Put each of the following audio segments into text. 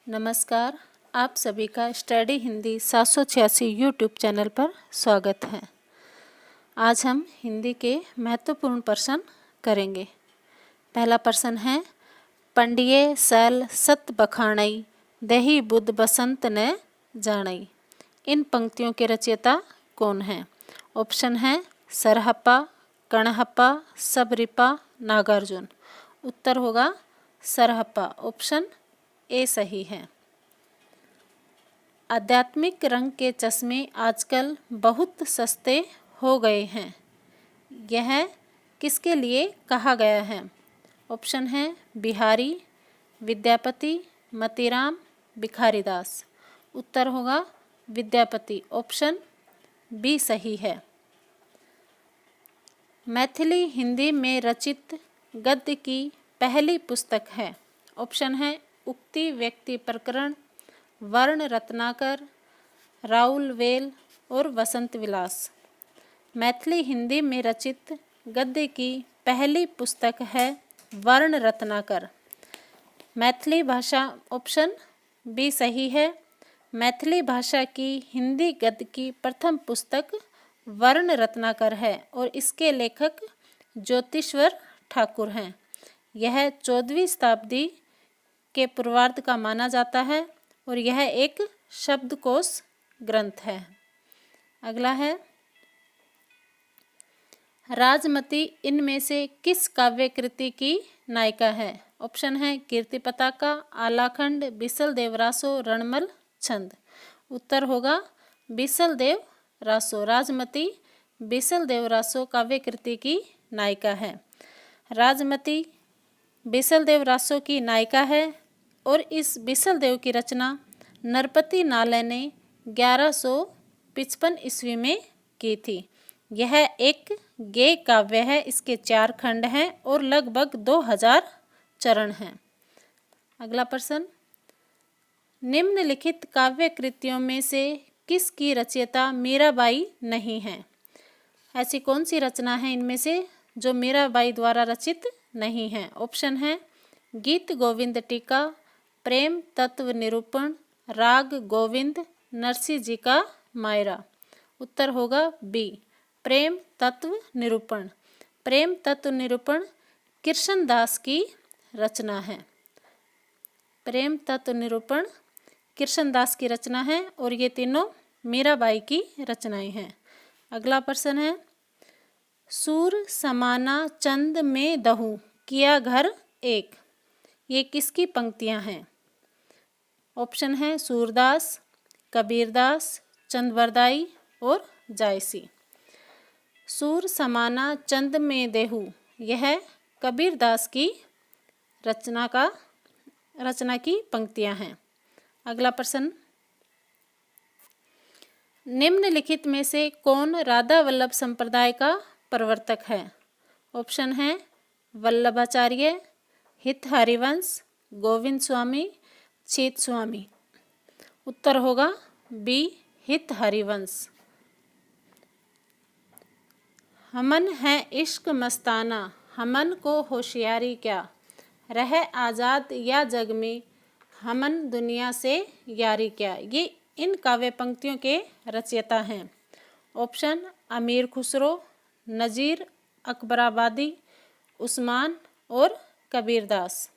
नमस्कार। आप सभी का स्टडी हिंदी 786 यूट्यूब चैनल पर स्वागत है। आज हम हिंदी के महत्वपूर्ण प्रश्न करेंगे। पहला प्रश्न है, पंडिये सल सत बखाणई दही बुध बसंत ने जाणई। इन पंक्तियों के रचयिता कौन हैं? ऑप्शन है सरहप्पा, कणहप्पा, सबरिपा, नागार्जुन। उत्तर होगा सरहप्पा। ऑप्शन ए सही है। आध्यात्मिक रंग के चश्मे आजकल बहुत सस्ते हो गए हैं। यह किसके लिए कहा गया है? ऑप्शन है बिहारी, विद्यापति, मतीराम, भिखारीदास। उत्तर होगा विद्यापति। ऑप्शन बी सही है। मैथिली हिंदी में रचित गद्य की पहली पुस्तक है। ऑप्शन है उक्ति व्यक्ति प्रकरण, वर्ण रत्नाकर, राउल वेल और वसंत विलास। मैथिली हिंदी में रचित गद्य की पहली पुस्तक है वर्ण रत्नाकर। मैथिली भाषा, ऑप्शन बी सही है। मैथिली भाषा की हिंदी गद्य की प्रथम पुस्तक वर्ण रत्नाकर है और इसके लेखक ज्योतिश्वर ठाकुर हैं। यह 14वीं शताब्दी के पूर्वार्ध का माना जाता है और यह एक शब्दकोश ग्रंथ है। अगला है, राजमती इनमें से किस काव्य कृति की नायिका है? ऑप्शन है कीर्ति पताका, आलाखंड, बिसल देव रासो, रणमल छंद। उत्तर होगा बिसल देव रासो। राजमती बिसल देव रासो काव्य कृति की नायिका है। राजमती बिसल देव रासो की नायिका है और इस बिसल देव की रचना नरपति नाले ने 1155 ईस्वी में की थी। यह एक गेय काव्य है। इसके 4 खंड हैं और लगभग 2000 चरण हैं। अगला प्रश्न, निम्नलिखित काव्य कृतियों में से किसकी रचयिता मीराबाई नहीं है? ऐसी कौन सी रचना है इनमें से जो मीराबाई द्वारा रचित नहीं है? ऑप्शन है गीत गोविंद टीका, प्रेम तत्व निरूपण, राग गोविंद, नरसिंह जी का मायरा। उत्तर होगा बी प्रेम तत्व निरूपण। प्रेम तत्व निरूपण कृष्णदास की रचना है। प्रेम तत्व निरूपण कृष्णदास की रचना है और ये तीनों मीराबाई की रचनाएं हैं। अगला प्रश्न है, सूर समाना चंद में दहू किया घर एक। ये किसकी पंक्तियां हैं? ऑप्शन है सूरदास, कबीरदास, चंदवरदाई और जायसी। सूर समाना चंद में देहू यह कबीरदास की रचना की पंक्तियां हैं। अगला प्रश्न, निम्नलिखित में से कौन राधा वल्लभ संप्रदाय का प्रवर्तक है? ऑप्शन है वल्लभाचार्य, हित हरिवंश, गोविंद स्वामी, चीत स्वामी। उत्तर होगा बी हित हरिवंश। हमन है इश्क मस्ताना, हमन को होशियारी क्या, रह आज़ाद या जग में, हमन दुनिया से यारी क्या। ये इन काव्य पंक्तियों के रचयिता हैं। ऑप्शन अमीर खुसरो, नज़ीर अकबराबादी, उस्मान और कबीरदास।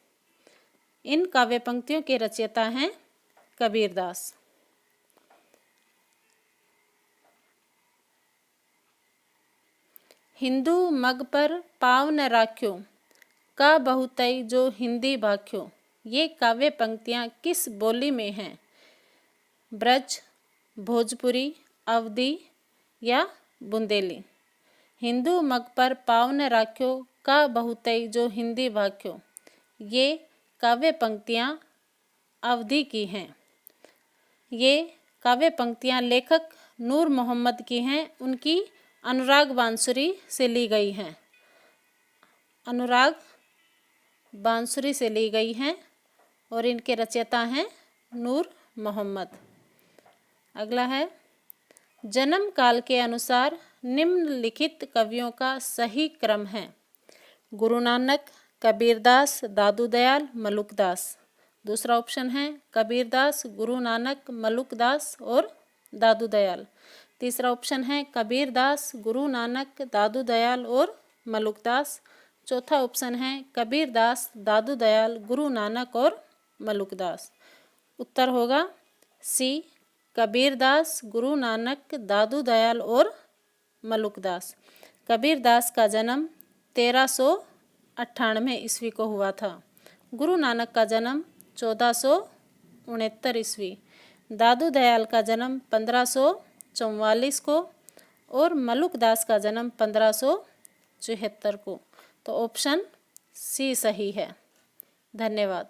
इन काव्य पंक्तियों के रचयिता हैं कबीरदास। हिंदू मग पर पाव न राख्यो का बहुतई जो हिंदी भाख्यो। ये काव्य पंक्तियाँ किस बोली में हैं? ब्रज, भोजपुरी, अवधी या बुंदेली। हिंदू मग पर पाव न राख्यो का बहुतई जो हिंदी भाख्यो। ये काव्य पंक्तियाँ अवधी की हैं। ये काव्य पंक्तियाँ लेखक नूर मोहम्मद की हैं। उनकी अनुराग बांसुरी से ली गई हैं। अनुराग बांसुरी से ली गई हैं और इनके रचयिता हैं नूर मोहम्मद। अगला है, जन्म काल के अनुसार निम्नलिखित कवियों का सही क्रम है। गुरु नानक, कबीरदास, दादू दयाल, मलुकदास। दूसरा ऑप्शन है कबीरदास, गुरु नानक, मलुकदास और दादू दयाल। तीसरा ऑप्शन है कबीरदास, गुरु नानक, दादू दयाल और मलुकदास। चौथा ऑप्शन है कबीरदास, दादू दयाल, गुरु नानक और मलुकदास। उत्तर होगा सी, कबीरदास, गुरु नानक, दादू दयाल और मलुकदास। कबीरदास का जन्म 1398 ईस्वी को हुआ था। गुरु नानक का जन्म 1469 ईस्वी। दादू दयाल का जन्म 1544 को और मलुकदास का जन्म 1574 को। तो ऑप्शन सी सही है। धन्यवाद।